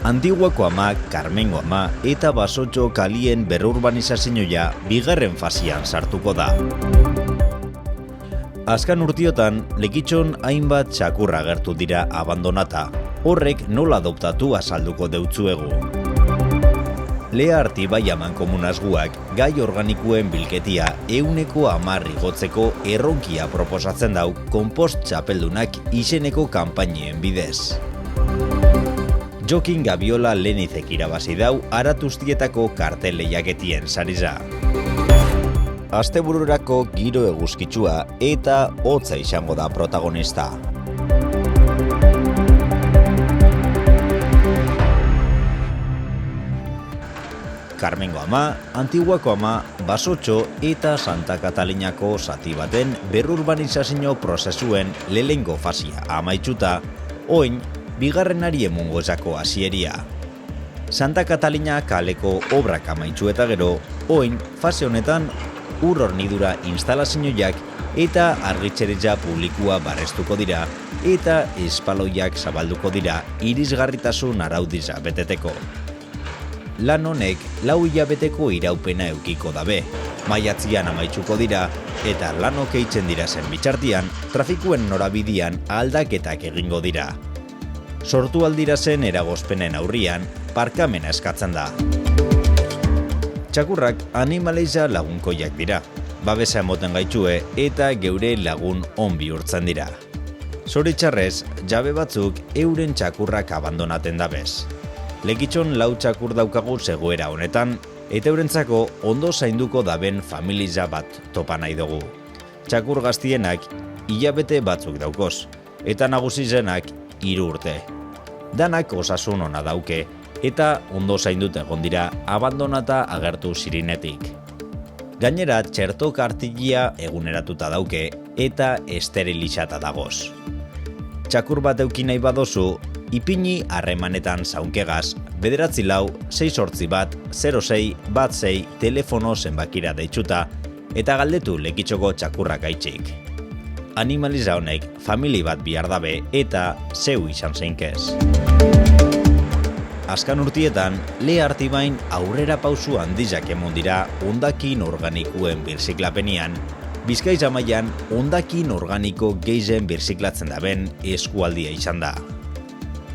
Antiguako ama, Karmengo ama eta Basotxo kalien berrurbanizazioa bigarren fasian sartuko da. Azkan urtiotan, Lekitxon hainbat txakurra agertu dira abandonata. Horrek nola adoptatu azalduko deutzuegu. Lea Artibai amankomunazguak gai organikoen bilketia 110 igotzeko erronkia proposatzen dau konpost txapeldunak izeneko kanpainien bidez. Jokin Gabiola Lenizek irabazi dau Aratuztietako kartel lehiaketien sariza. Astebururako giro eguzkitsua eta hotza izango da protagonista. Karmengo ama, Antiguako ama, Basotxo eta Santa Katalinako zati baten berrurbanizazio prozesuen lehengo fasia amaitzuta, oin bigarrenari emungo esako hasieria. Santa Katalina kaleko obrak amaitzu eta gero, oin fase honetan ur hornidura instalazioak eta argitxeretza publikua barestuko dira eta espaloiak zabalduko dira irisgarritasun araudiza beteteko. Lan honek 4 hilabeteko iraupena eukiko dabe, maiatzian amaitzuko dira eta lanok eitzen dira zen bitxartian, trafikuen norabidian aldaketak egingo dira. Sortu aldira zen eragozpenen aurrian, parkamena eskatzen da. Txakurrak animaleiza lagunkoiak dira, babesa emoten gaitxue eta geure lagun on bihurtzen dira. Zoritxarrez, jabe batzuk euren txakurrak abandonaten dabez. Lekitxon 4 txakur daukagu zegoera honetan, eta eurentzako ondo zainduko daben familia bat topa nahi dugu. Txakur gaztienak hilabete batzuk daukoz, eta nagusizenak 3 urte. Danak osasun ona dauke, eta ondo zaindut egon dira abandonata agertu zirinetik. Gainera, txerto kartilia eguneratuta dauke, eta esterilizata dagoz. Txakur bat euki nahi badozu, ipini harremanetan zaunkegaz, 944-6 telefono zenbakira deitzuta eta galdetu Lekitxoko txakurrak gaitxik. Animaliza honek famili bat bihar dabe eta zeu izan zeinkez. Azkan urtietan, Lea Artibain aurrera pausu handizak emon dira hondakin organikoen birziklapenean, Bizkaiz amaian hondakin organiko gehien birziklatzen daben eskualdia izan da.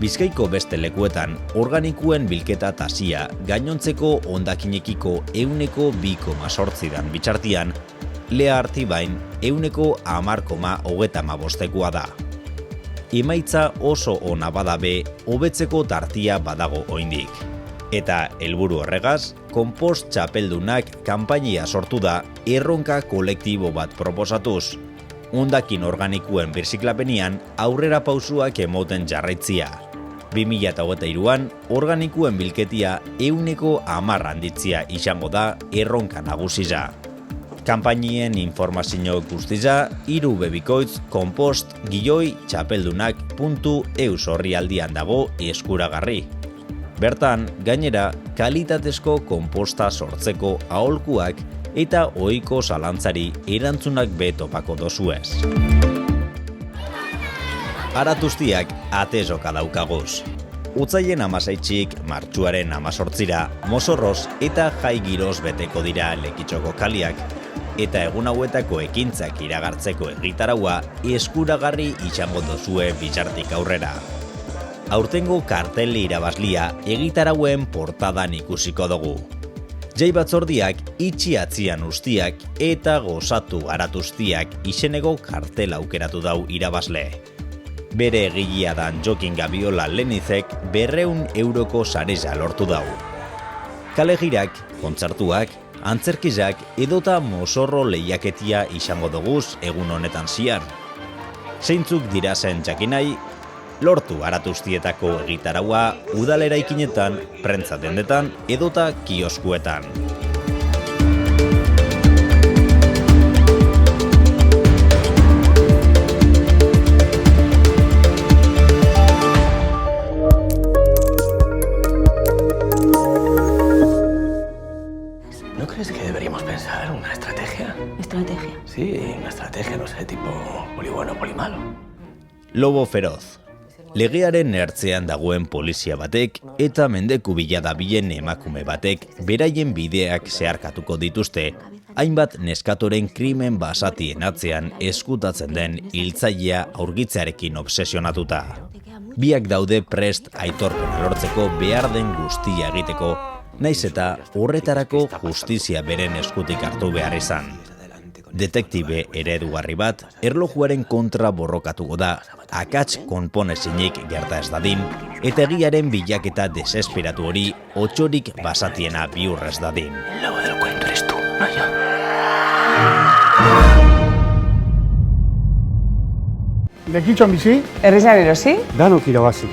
Bizkaiko beste lekuetan organikoen bilketa tasia gainontzeko hondakinekiko 2,8 dan bitxartian, Lea Artibain 10,35 da. Emaitza oso ona badabe hobetzeko tartia badago oraindik. Eta helburu horregaz, konpost txapeldunak kanpainia sortu da erronka kolektibo bat proposatuz. Hondakin organikoen birziklapenean aurrera pausuak emoten jarraitzia. 2023an organikoen bilketia 110 handitzia izango da erronka nagusiza. Kanpainien informazio guztiza 3 bebikoitz konpost-txapeldunak.eus orrialdian dago eskuragarri. Bertan, gainera, kalitatezko konposta sortzeko aholkuak eta ohiko zalantzari erantzunak topako dozuez. Aratuztiak atezoka daukaguz. Utzaien 16 martxuaren 18 mozorroz eta jai giroz beteko dira Lekitxoko kaliak, eta egun hauetako ekintzak iragartzeko egitaraua eskuragarri izango dozue bitxartik aurrera. Aurtengo karteli irabazlia egitarauen portadan ikusiko dugu. Jai batzordiak itxi atzian ustiak eta gozatu Aratuztiak izeneko kartel aukeratu dau irabazle. Bere egilea dan Jokin Gabiola Lenizek 200 euroko sareza lortu dau. Kalegirak, kontzertuak, antzerkizak edota mozorro lehiaketia izango duguz egun honetan ziar. Zeintzuk dira zen jakinai, lortu Aratuztietako egitaraua udaleraikinetan, prentza dendetan edota kioskuetan. ¿No crees que deberíamos pensar una estrategia? ¿Estrategia? Sí, una estrategia, no sé, tipo poli bueno, poli malo. Lobo feroz. Legearen ertzean dagoen polizia batek eta mendeku bila dabilen emakume batek beraien bideak zeharkatuko dituzte, hainbat neskatoren krimen basatien atzean eskutatzen den hiltzailea aurgitzearekin obsesionatuta. Biak daude prest aitorpena lortzeko behar den guztia egiteko, naiz eta horretarako justizia beren eskutik hartu behar izan. Detektibe eredugarri bat, erlojuaren kontra borrokatuko da, akats konponezinik gerta ez dadin, eta egiaren bilaketa desesperatu hori otsorik basatiena bihurrez dadin. El lobo del cuento eres tú, no yo. Lekitxon bizi, Herrizan erosi? danok irabazi.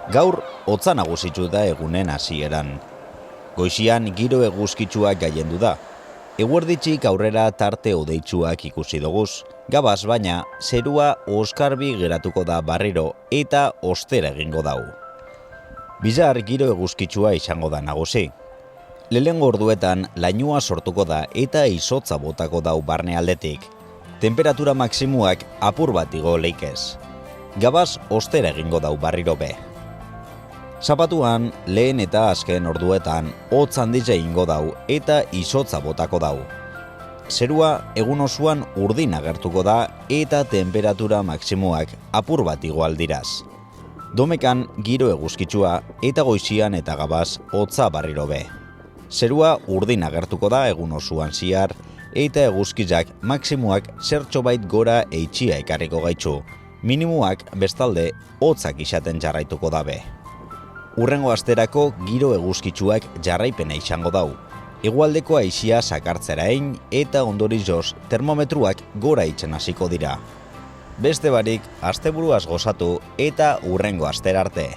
Gaur, hotza nagusitu da egunen hasieran. Goizian giro eguzkitsua gailendu da. Eguerditxik aurrera tarte odeitsuak ikusi doguz, gabaz baina zerua oskarbi geratuko da barriro eta ostera egingo dau. Bizar giro eguzkitsua izango da nagusi. Lehengo orduetan lainua sortuko da eta izotza botako dau barne aldetik. Temperatura maksimuak apur bat igo leikez. Gabaz ostera egingo dau barriro be. Zapatuan, lehen eta azken orduetan hotz handiz egingo dau eta izotza botako dau. Zerua egun osoan urdin agertuko da eta temperatura maksimuak apur bat igo aldiraz. Domekan giro eguzkitsua eta goizian eta gabaz hotza barriro be. Zerua urdin agertuko da egun osoan ziar eta eguzkitzak maksimuak zertxobait gora eitxia ekarriko gaitzu. Minimuak bestalde hotzak izaten jarraituko dabe. Urrengo asterako giro eguzkitsuak jarraipena izango dau. Hegoaldeko haizia sakartzerain eta ondorioz termometruak gora itzen hasiko dira. Beste barik, asteburuaz gozatu eta urrengo astera arte.